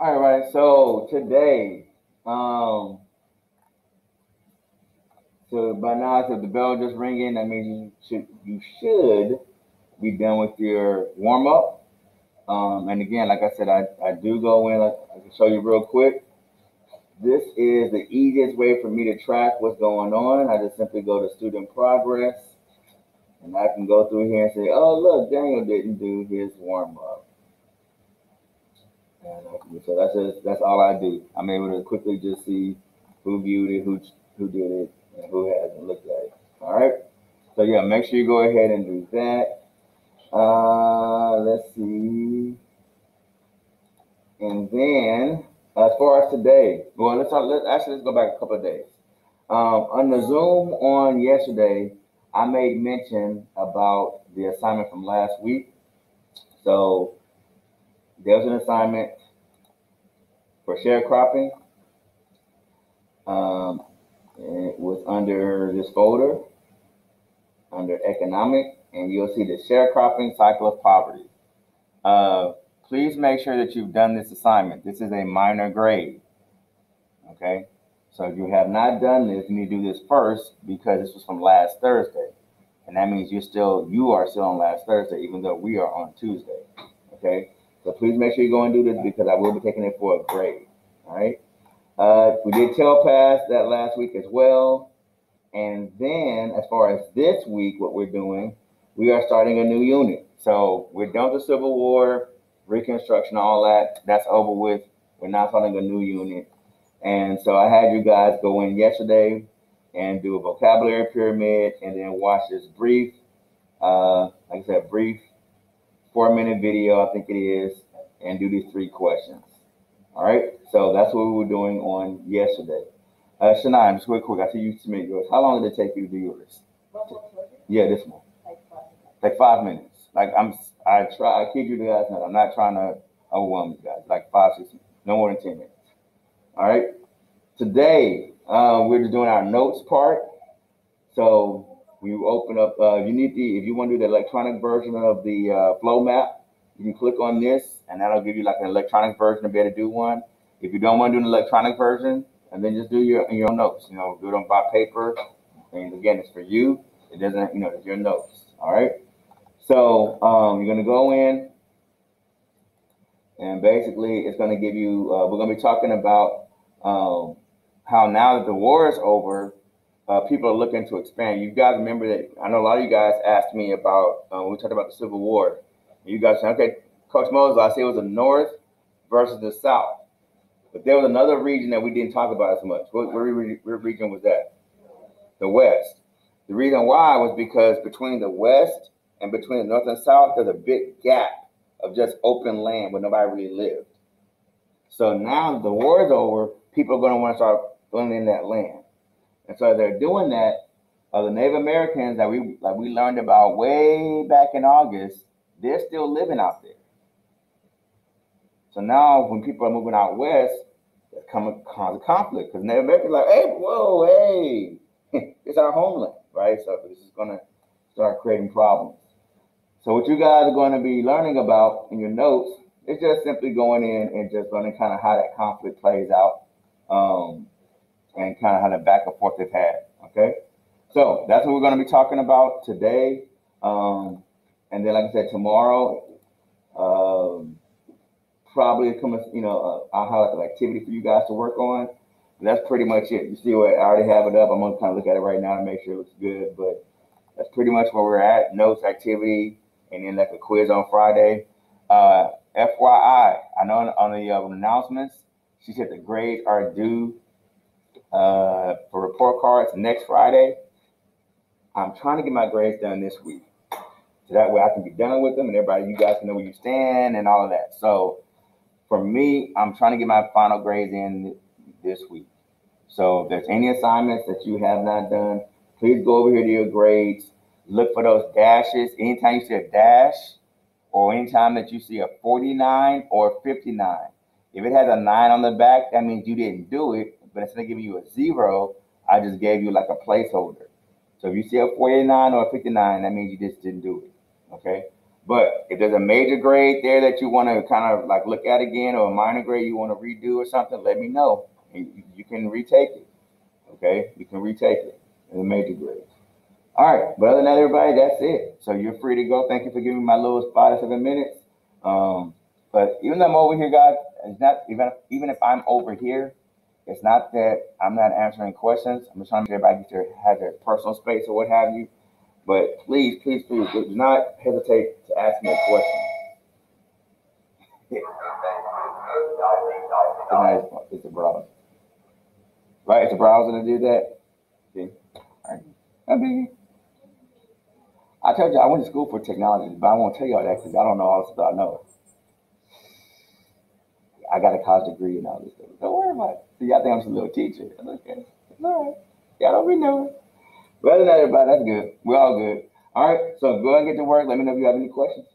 All right, so today, um, so by now, if the bell just ringing, that means you should be done with your warm up. And again, like I said, I do go in. I can show you real quick. This is the easiest way for me to track what's going on. I just simply go to student progress, and I can go through here and say, oh look, Daniel didn't do his warm up. So that's all I do. I'm able to quickly just see who viewed it, who did it, and who hasn't looked at it. All right. So yeah, make sure you go ahead and do that. Let's see. And then as far as today, well, let's go back a couple of days. On the Zoom on yesterday, I made mention about the assignment from last week. So there was an assignment for sharecropping. Um, it was under this folder, under economic, and you'll see the sharecropping cycle of poverty. Uh, Please make sure that you've done this assignment. This is a minor grade, okay? So if you have not done this, you need to do this first because this was from last Thursday. And that means you are still on last Thursday, even though we are on Tuesday, okay? So please make sure you go and do this because I will be taking it for a grade, all right? We did tail pass that last week as well. And then, as far as this week, what we're doing, we are starting a new unit. So we're done with the Civil War, Reconstruction, all that. That's over with. We're now starting a new unit. And so I had you guys go in yesterday and do a vocabulary pyramid and then watch this brief, like I said, brief 4-minute video, I think it is, and do these 3 questions. All right. So that's what we were doing on yesterday. Shania, just real quick, I see you submit yours. How long did it take you to do yours? Yeah, this one. Like 5 minutes. I kid you guys not. I'm not trying to overwhelm you guys. Like 5, 6, no more than 10 minutes. All right. Today, we're just doing our notes part. So we open up. If you want to do the electronic version of the flow map, you can click on this, and that'll give you like an electronic version to be able to do one. If you don't want to do an electronic version, and then just do your own notes. Do it on by paper. And again, it's for you. It doesn't, it's your notes. All right. So you're gonna go in, and basically, it's gonna give you. We're gonna be talking about how now that the war is over, people are looking to expand. You guys remember that? I know a lot of you guys asked me about when we talked about the Civil War. You guys said, "Okay, Coach Moses, I see it was the North versus the South." But there was another region that we didn't talk about as much. What region was that? The West. The reason why was because between the West and between the North and South, there's a big gap of just open land where nobody really lived. So now the war is over, people are going to want to start filling in that land. And so they're doing that. The Native Americans that we learned about way back in August, they're still living out there. So now when people are moving out west, there's cause of conflict because Native Americans are like, hey, whoa, hey, it's our homeland, right? So this is going to start creating problems. So what you guys are going to be learning about in your notes is just simply going in and just learning kind of how that conflict plays out, and kind of how the back and forth they've had. Okay, so that's what we're going to be talking about today. And then, like I said, tomorrow, um, probably I'll have like an activity for you guys to work on. That's pretty much it. You see what I already have it up. I'm gonna kind of look at it right now to make sure it looks good, but that's pretty much where we're at. Notes, activity, and then like a quiz on Friday. FYI, I know on the announcements, she said the grades are due for report cards next Friday. I'm trying to get my grades done this week. So that way I can be done with them and everybody, you guys can know where you stand and all of that. So for me, I'm trying to get my final grades in this week. So if there's any assignments that you have not done, please go over here to your grades. Look for those dashes. Anytime you see a dash or anytime that you see a 49 or 59, if it has a 9 on the back, that means you didn't do it. But instead of giving you a 0, I just gave you like a placeholder. So if you see a 49 or a 59, that means you just didn't do it. Okay? But if there's a major grade there that you want to kind of like look at again, or a minor grade you want to redo or something, let me know. And you can retake it. Okay, you can retake it in the major grade. All right, but other than that, everybody, that's it. So you're free to go. Thank you for giving me my little 5 to 7 minutes. But even though I'm over here, guys, it's not even if I'm over here, it's not that I'm not answering questions. I'm just trying to make sure everybody gets have their personal space or what have you. But please, please, please, do not hesitate to ask me a question. It's a browser, right? It's a browser to do that. See, all right. I mean, I told you I went to school for technology, but I won't tell y'all that because I don't know all this stuff I know. I got a college degree and all this stuff. Don't worry about it. See, I think I'm just a little teacher. Okay. It's all right. Y'all don't be knowing. But other than that, everybody, that's good. We're all good. All right. So go ahead and get to work. Let me know if you have any questions.